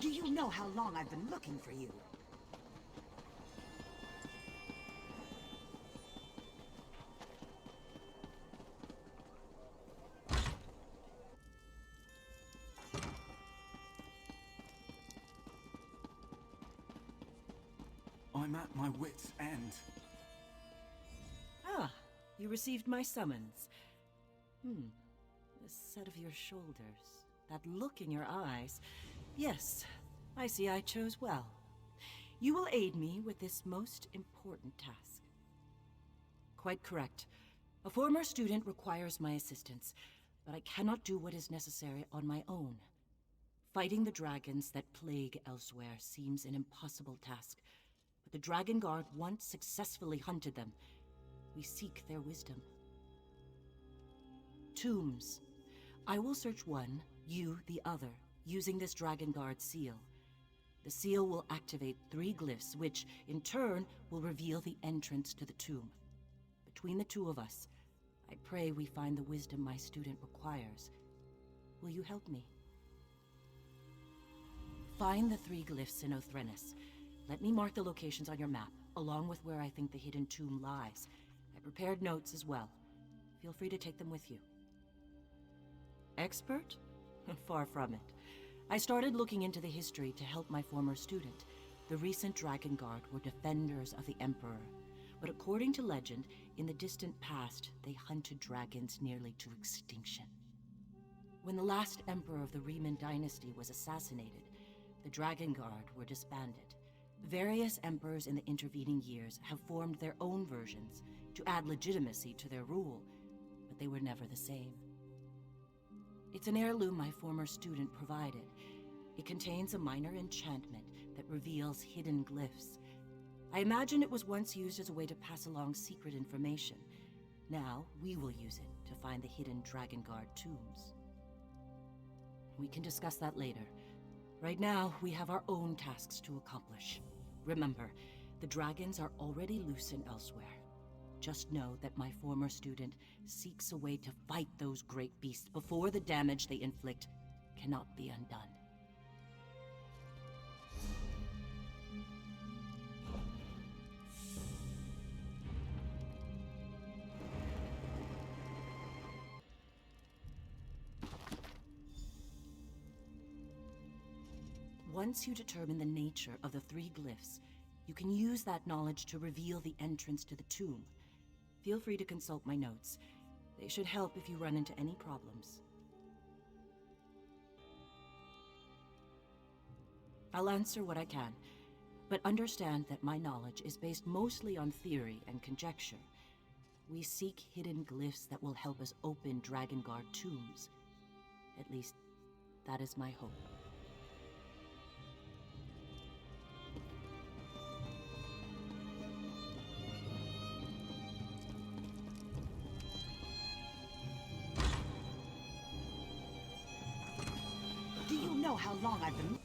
Do you know how long I've been looking for you? I'm at my wit's end. Ah, you received my summons. The set of your shoulders, that look in your eyes. Yes, I see I chose well. You will aid me with this most important task. Quite correct. A former student requires my assistance, but I cannot do what is necessary on my own. Fighting the dragons that plague elsewhere seems an impossible task, but the Dragonguard once successfully hunted them. We seek their wisdom. Tombs. I will search one, you the other, using this Dragonguard seal. The seal will activate 3 glyphs, which, in turn, will reveal the entrance to the tomb. Between the two of us, I pray we find the wisdom my student requires. Will you help me? Find the 3 glyphs in Othrenis. Let me mark the locations on your map, along with where I think the hidden tomb lies. I prepared notes as well. Feel free to take them with you. Expert? Far from it. I started looking into the history to help my former student. The recent Dragonguard were defenders of the Emperor, but according to legend, in the distant past, they hunted dragons nearly to extinction. When the last Emperor of the Riemann dynasty was assassinated, the Dragonguard were disbanded. Various emperors in the intervening years have formed their own versions to add legitimacy to their rule, but they were never the same. It's an heirloom my former student provided. It contains a minor enchantment that reveals hidden glyphs. I imagine it was once used as a way to pass along secret information. Now, we will use it to find the hidden Dragonguard tombs. We can discuss that later. Right now, we have our own tasks to accomplish. Remember, the dragons are already loose and elsewhere. Just know that my former student seeks a way to fight those great beasts before the damage they inflict cannot be undone. Once you determine the nature of the 3 glyphs, you can use that knowledge to reveal the entrance to the tomb. Feel free to consult my notes. They should help if you run into any problems. I'll answer what I can, but understand that my knowledge is based mostly on theory and conjecture. We seek hidden glyphs that will help us open Dragonguard tombs. At least, that is my hope. Do you know how long I've been...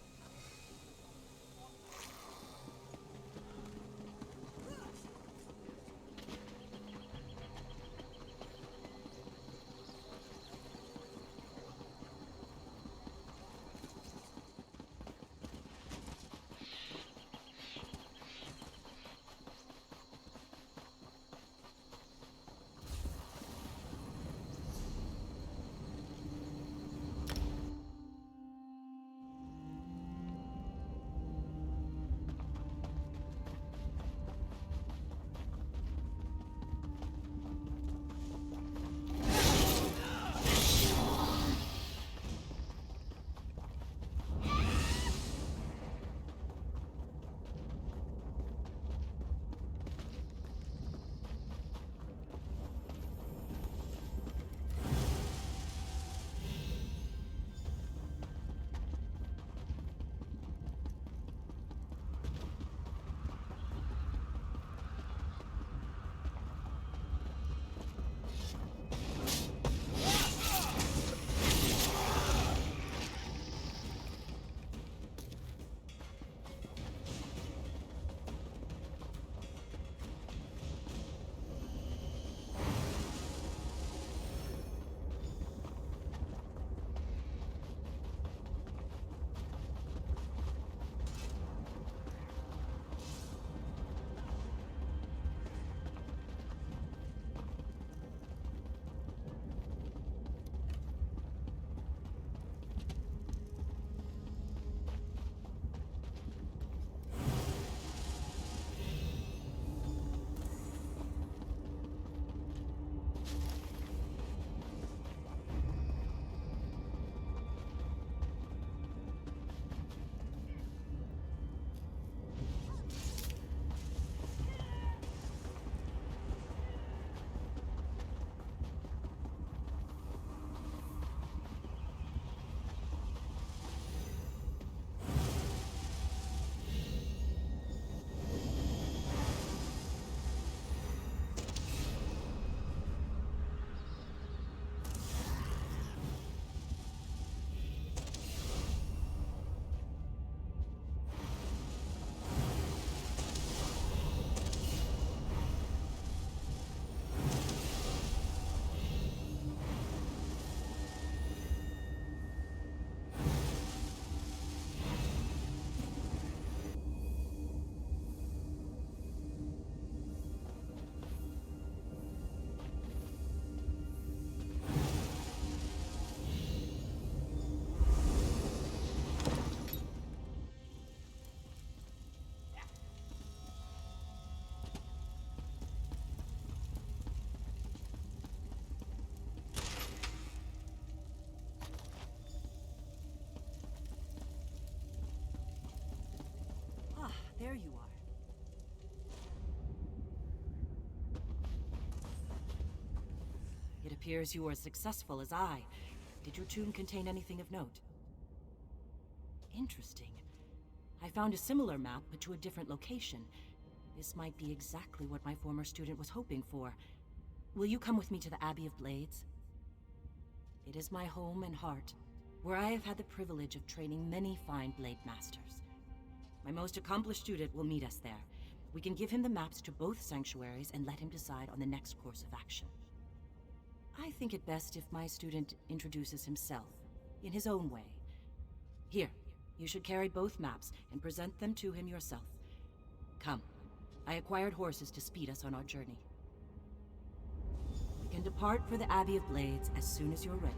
there you are. It appears you were as successful as I. Did your tomb contain anything of note? Interesting. I found a similar map, but to a different location. This might be exactly what my former student was hoping for. Will you come with me to the Abbey of Blades? It is my home and heart, where I have had the privilege of training many fine blade masters. My most accomplished student will meet us there. We can give him the maps to both sanctuaries and let him decide on the next course of action. I think it best if my student introduces himself, in his own way. Here, you should carry both maps and present them to him yourself. Come, I acquired horses to speed us on our journey. We can depart for the Abbey of Blades as soon as you're ready.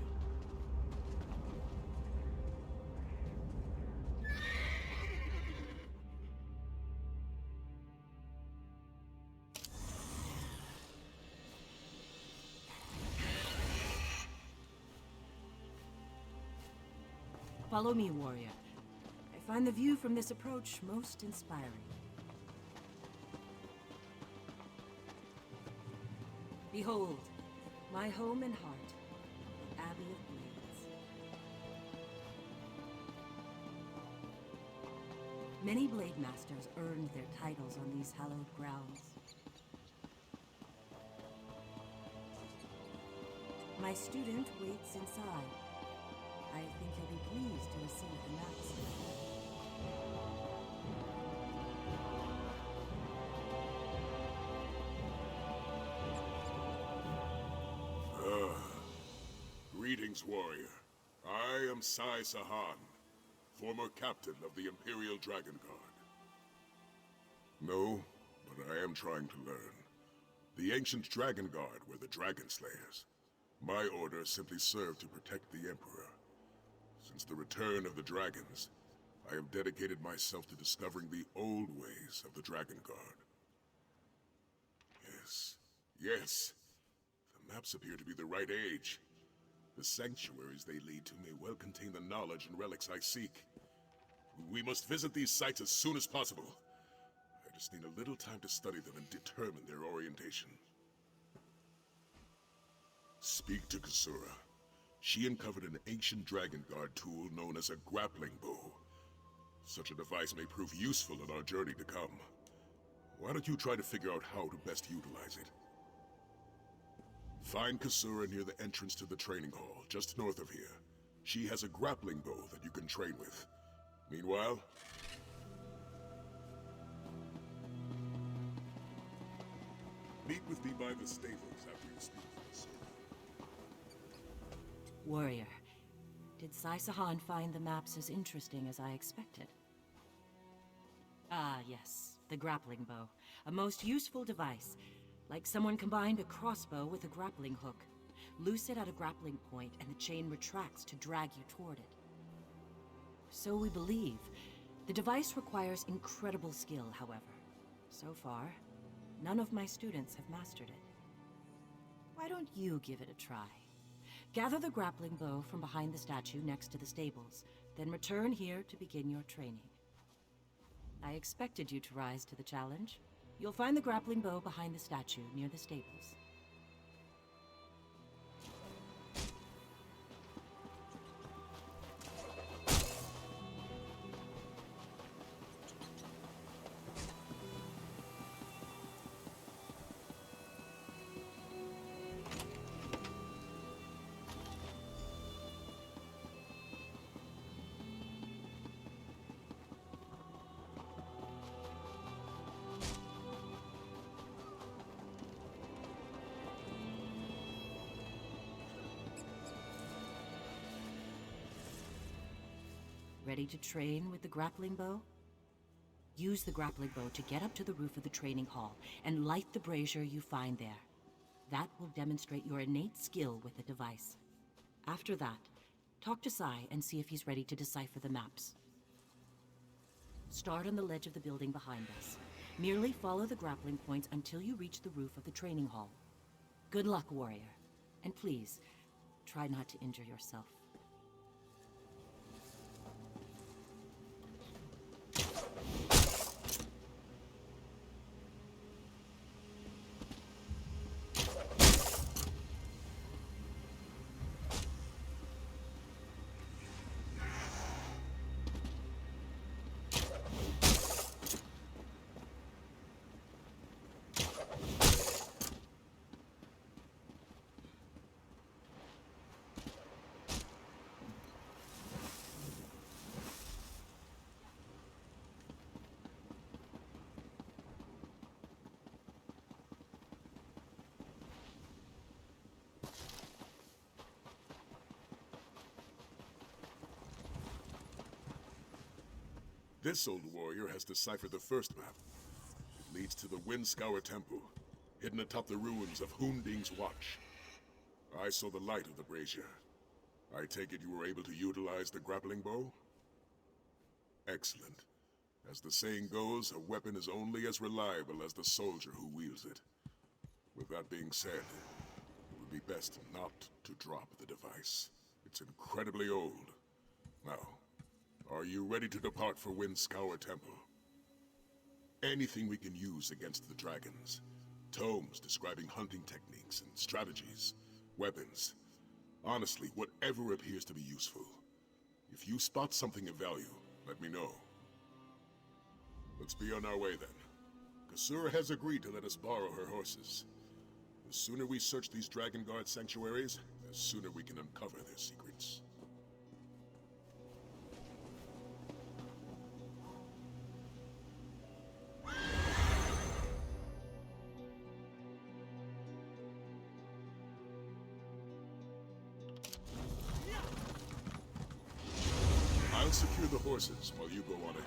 Follow me, warrior. I find the view from this approach most inspiring. Behold, my home and heart, the Abbey of Blades. Many blade masters earned their titles on these hallowed grounds. My student waits inside. I think he'll be pleased to receive the maps. Greetings, warrior. I am Sai Sahan, former captain of the Imperial Dragonguard. No, but I am trying to learn. The ancient Dragonguard were the Dragon Slayers. My order simply served to protect the Emperor. Since the return of the dragons, I have dedicated myself to discovering the old ways of the Dragonguard. Yes. The maps appear to be the right age. The sanctuaries they lead to may well contain the knowledge and relics I seek. We must visit these sites as soon as possible. I just need a little time to study them and determine their orientation. Speak to Kasura. She uncovered an ancient Dragonguard tool known as a grappling bow. Such a device may prove useful on our journey to come. Why don't you try to figure out how to best utilize it? Find Kasura near the entrance to the training hall, just north of here. She has a grappling bow that you can train with. Meanwhile... meet with me by the stables after you speak with Kasura. Warrior, did Sai Sahan find the maps as interesting as I expected? Ah, yes, the grappling bow. A most useful device. Like someone combined a crossbow with a grappling hook. Loose it at a grappling point, and the chain retracts to drag you toward it. So we believe. The device requires incredible skill, however. So far, none of my students have mastered it. Why don't you give it a try? Gather the grappling bow from behind the statue next to the stables, then return here to begin your training. I expected you to rise to the challenge. You'll find the grappling bow behind the statue near the stables. Ready to train with the grappling bow? Use the grappling bow to get up to the roof of the training hall and light the brazier you find there. That will demonstrate your innate skill with the device. After that, talk to Sai and see if he's ready to decipher the maps. Start on the ledge of the building behind us. Merely follow the grappling points until you reach the roof of the training hall. Good luck, warrior. And please, try not to injure yourself. This old warrior has deciphered the first map. It leads to the Windscour Temple, hidden atop the ruins of Hunding's Watch. I saw the light of the brazier. I take it you were able to utilize the grappling bow? Excellent. As the saying goes, a weapon is only as reliable as the soldier who wields it. With that being said, it would be best not to drop the device. It's incredibly old. Now, are you ready to depart for Windscour Temple? Anything we can use against the dragons. Tomes describing hunting techniques and strategies. Weapons. Honestly, whatever appears to be useful. If you spot something of value, let me know. Let's be on our way then. Kasura has agreed to let us borrow her horses. The sooner we search these Dragonguard sanctuaries, the sooner we can uncover their secrets. I'll secure the horses while you go on ahead.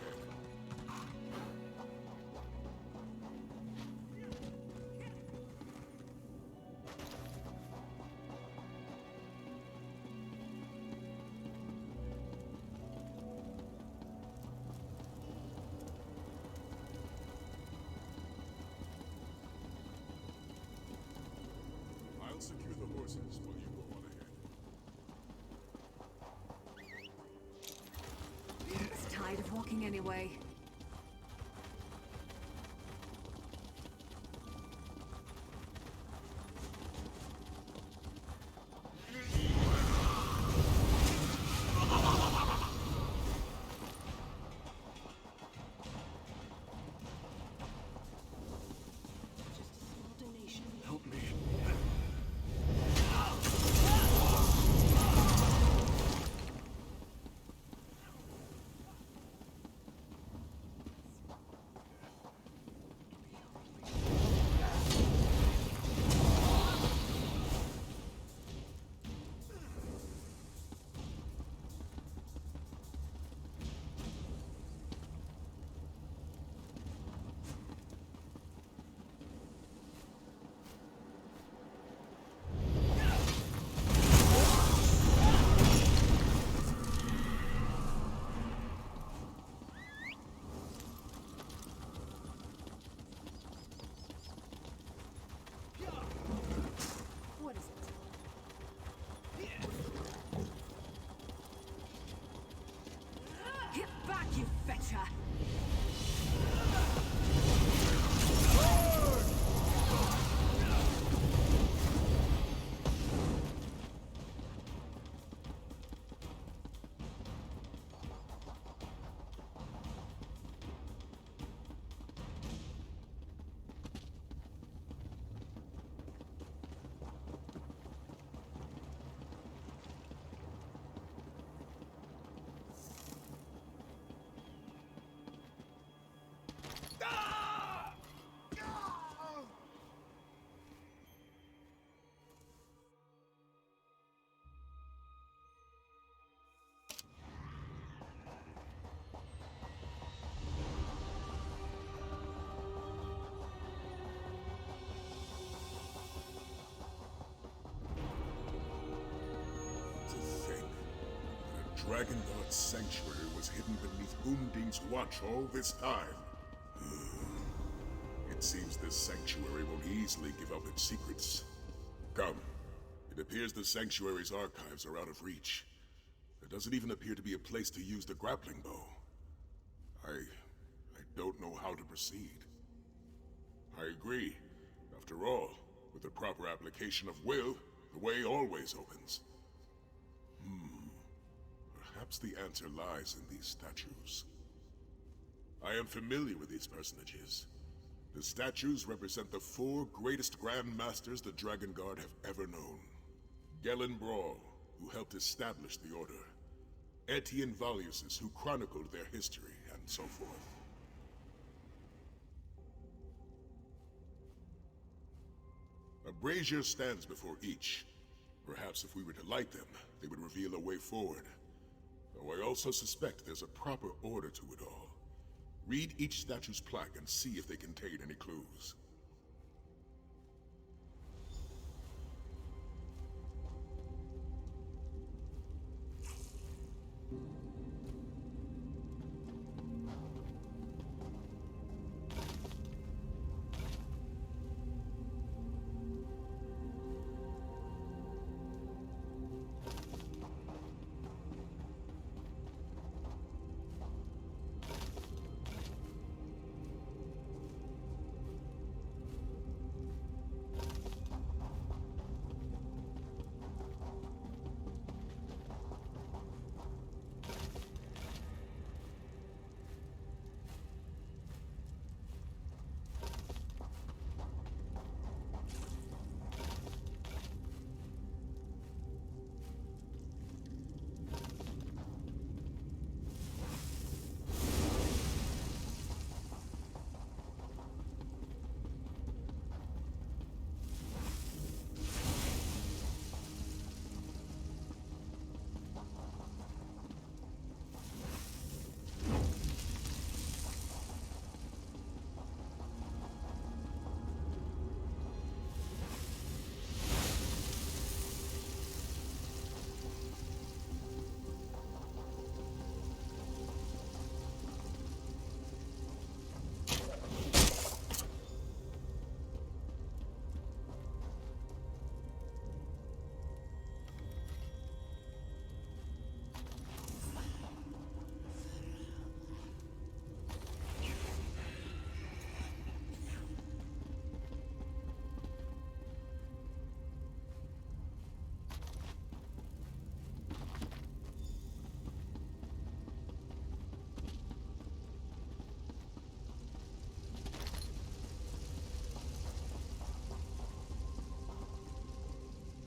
I'll secure the horses while you go on ahead. It's tired of walking anyway. Help me. What is it? Get back, you fetcher! To think that a Dragonguard sanctuary was hidden beneath Hunding's Watch all this time. It seems this sanctuary won't easily give up its secrets. Come. It appears the sanctuary's archives are out of reach. There doesn't even appear to be a place to use the grappling bow. I don't know how to proceed. I agree. After all, with the proper application of will, the way always opens. Perhaps the answer lies in these statues. I am familiar with these personages. The statues represent the 4 greatest Grand Masters the Dragonguard have ever known. Gellin Brawl, who helped establish the Order. Etienne Valiuses, who chronicled their history, and so forth. A brazier stands before each. Perhaps if we were to light them, they would reveal a way forward. Though I also suspect there's a proper order to it all. Read each statue's plaque and see if they contain any clues.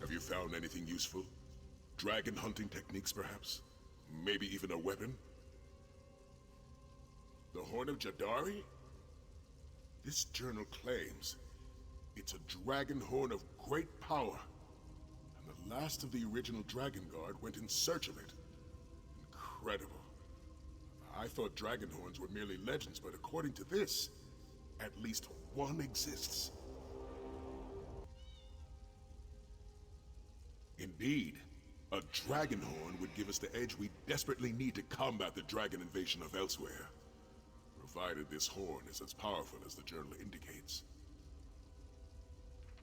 Have you found anything useful? Dragon hunting techniques, perhaps? Maybe even a weapon? The Horn of Jadari? This journal claims it's a dragon horn of great power, and the last of the original Dragonguard went in search of it. Incredible. I thought dragon horns were merely legends, but according to this, at least one exists. Indeed, a dragon horn would give us the edge we desperately need to combat the dragon invasion of elsewhere, provided this horn is as powerful as the journal indicates.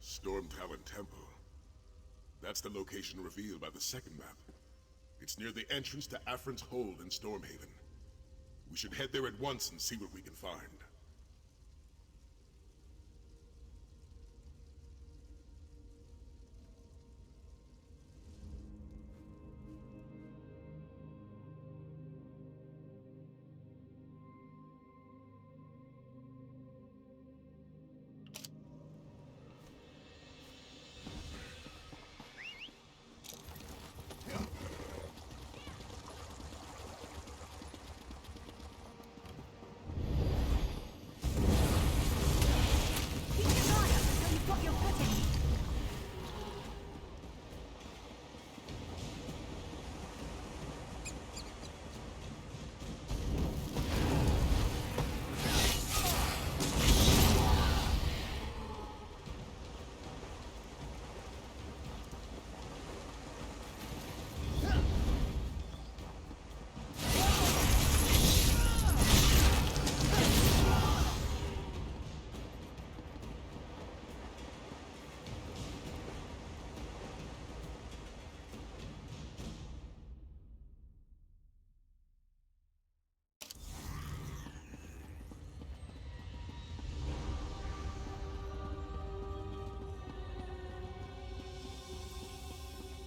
Storm Talon Temple. That's the location revealed by the second map. It's near the entrance to Afrin's Hold in Stormhaven. We should head there at once and see what we can find.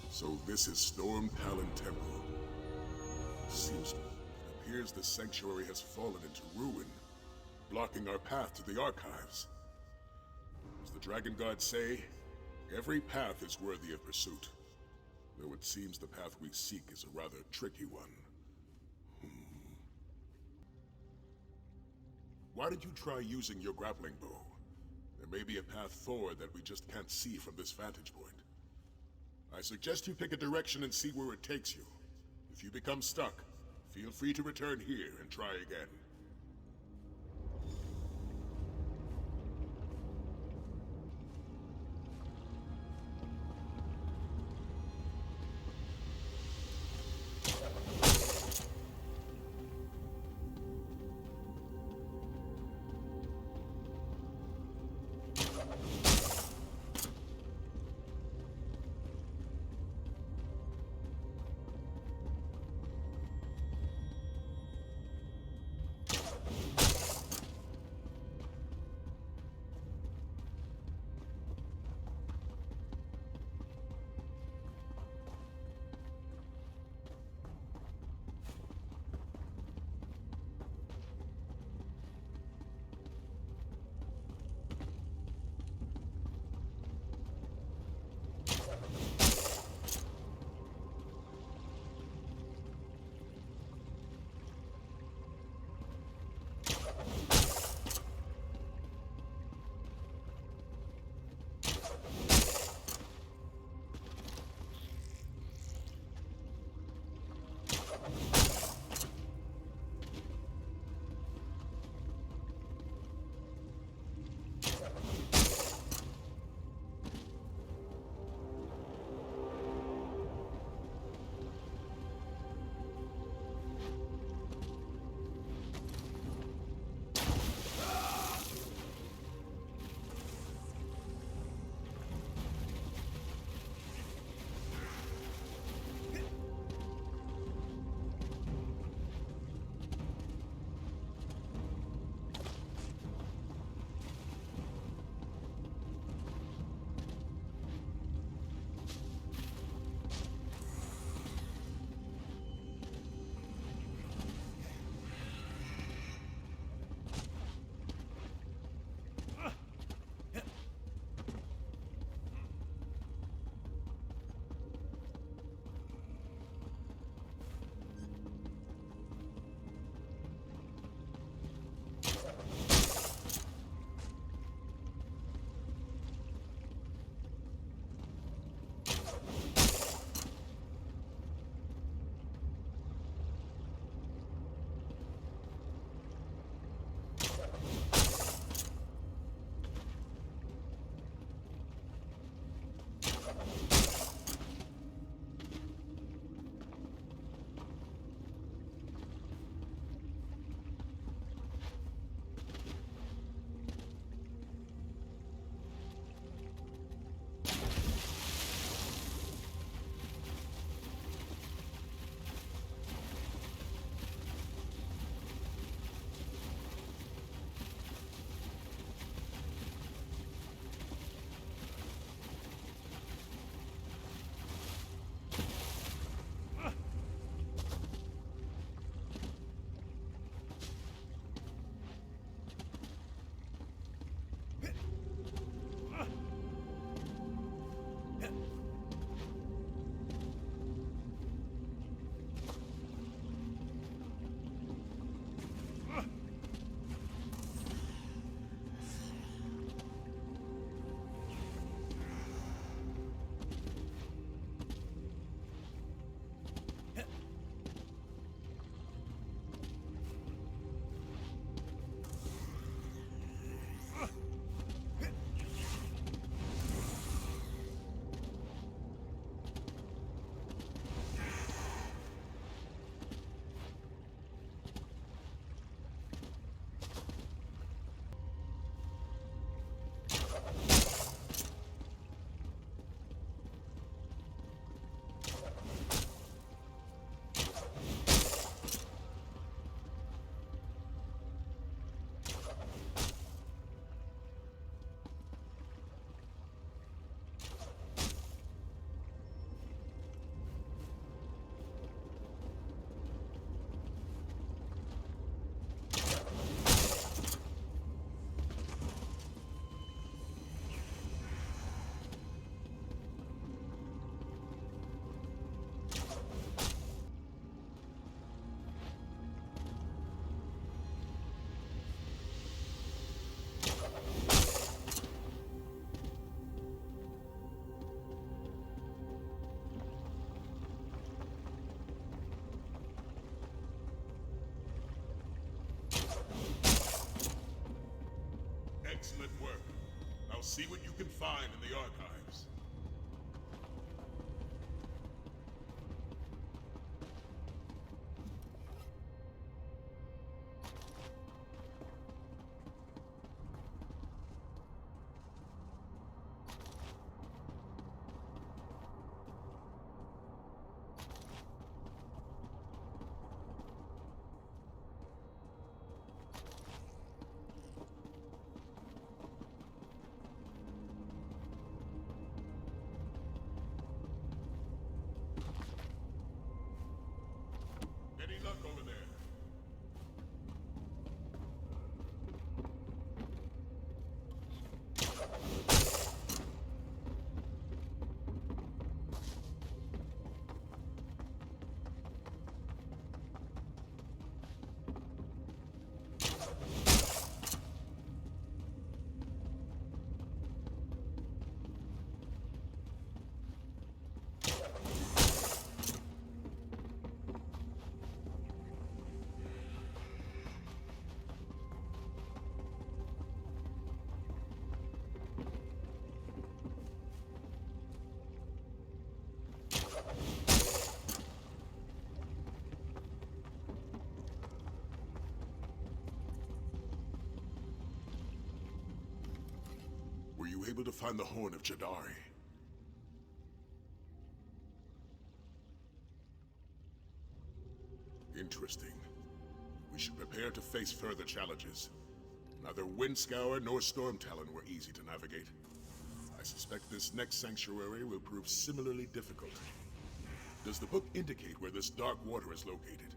So this is Storm Talon Temple. It appears the sanctuary has fallen into ruin, blocking our path to the archives. As the Dragonguard say, every path is worthy of pursuit, though it seems the path we seek is a rather tricky one. Why did you try using your grappling bow? There may be a path forward that we just can't see from this vantage point. I suggest you pick a direction and see where it takes you. If you become stuck, feel free to return here and try again. Excellent work. Now see what you can find in the archives. Any luck over there? Were you able to find the Horn of Jadari? Interesting. We should prepare to face further challenges. Neither Windscour nor Stormtalon were easy to navigate. I suspect this next sanctuary will prove similarly difficult. Does the book indicate where this dark water is located?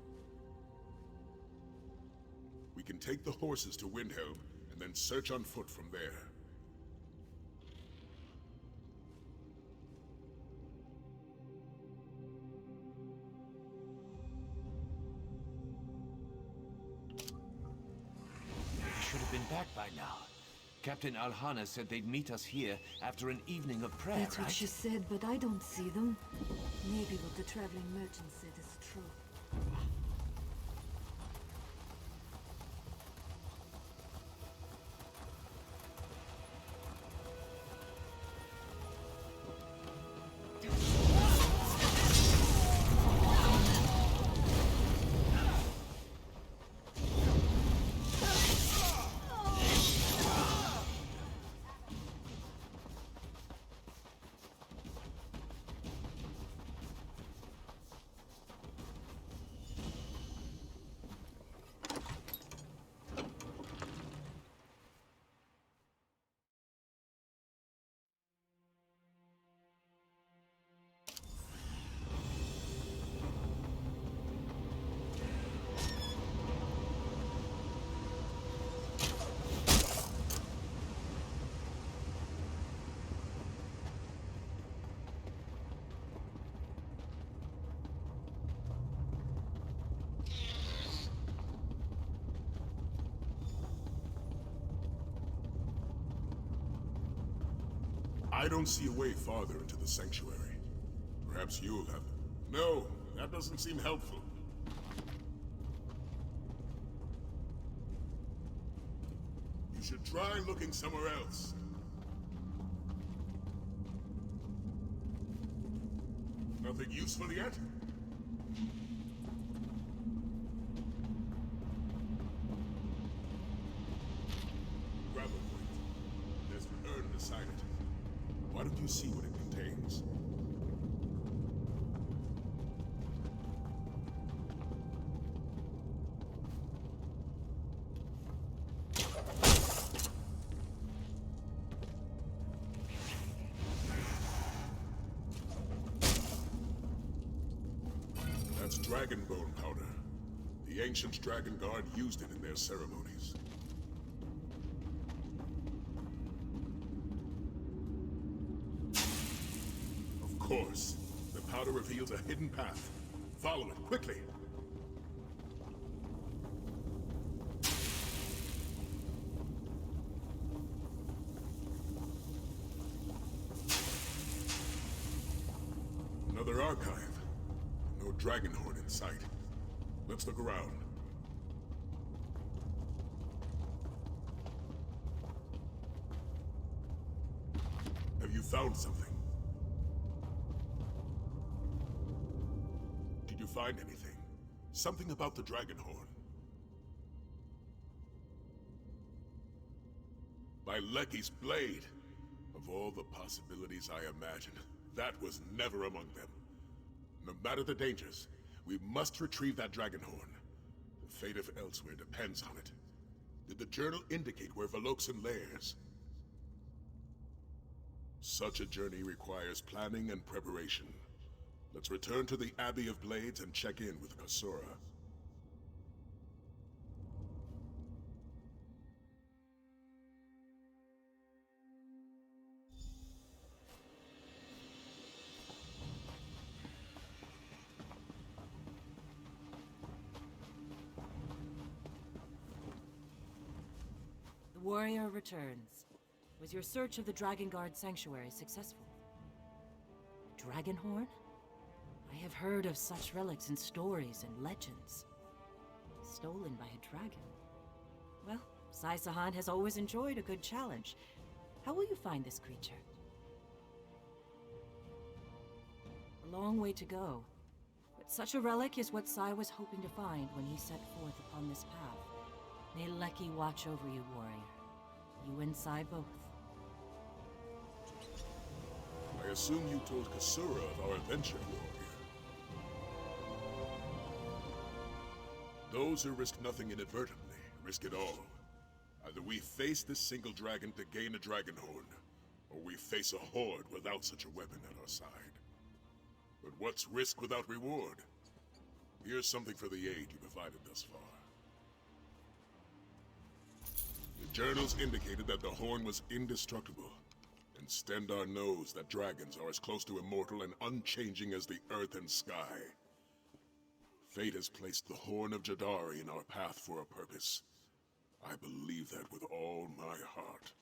We can take the horses to Windhelm and then search on foot from there. Should have been back by now. Captain Alhana said they'd meet us here after an evening of prayer, That's what right? she said, but I don't see them. Maybe what the traveling merchant said is true. I don't see a way farther into the sanctuary. Perhaps you'll have... No, that doesn't seem helpful. You should try looking somewhere else. Nothing useful yet? Grab a point. There's an urn beside it. Why don't you see what it contains? That's dragon bone powder. The ancient Dragonguard used it in their ceremonies. Of course. The powder reveals a hidden path. Follow it, quickly! Another archive. No dragon horn in sight. Let's look around. You found something. Did you find anything? Something about the Dragonhorn? By Lecky's blade! Of all the possibilities I imagined, that was never among them. No matter the dangers, we must retrieve that Dragonhorn. The fate of elsewhere depends on it. Did the journal indicate where Veloxin lairs? Such a journey requires planning and preparation. Let's return to the Abbey of Blades and check in with Kasura. The warrior returns. Was your search of the Dragonguard sanctuary successful? Dragonhorn? I have heard of such relics in stories and legends. Stolen by a dragon. Well, Sai-Sahan has always enjoyed a good challenge. How will you find this creature? A long way to go. But such a relic is what Sai was hoping to find when he set forth upon this path. May Lecky watch over you, warrior. You and Sai both. I assume you told Kasura of our adventure, warrior. Those who risk nothing inadvertently risk it all. Either we face this single dragon to gain a Dragonhorn, or we face a horde without such a weapon at our side. But what's risk without reward? Here's something for the aid you provided thus far. The journals indicated that the horn was indestructible, and Stendar knows that dragons are as close to immortal and unchanging as the earth and sky. Fate has placed the Horn of Jadari in our path for a purpose. I believe that with all my heart.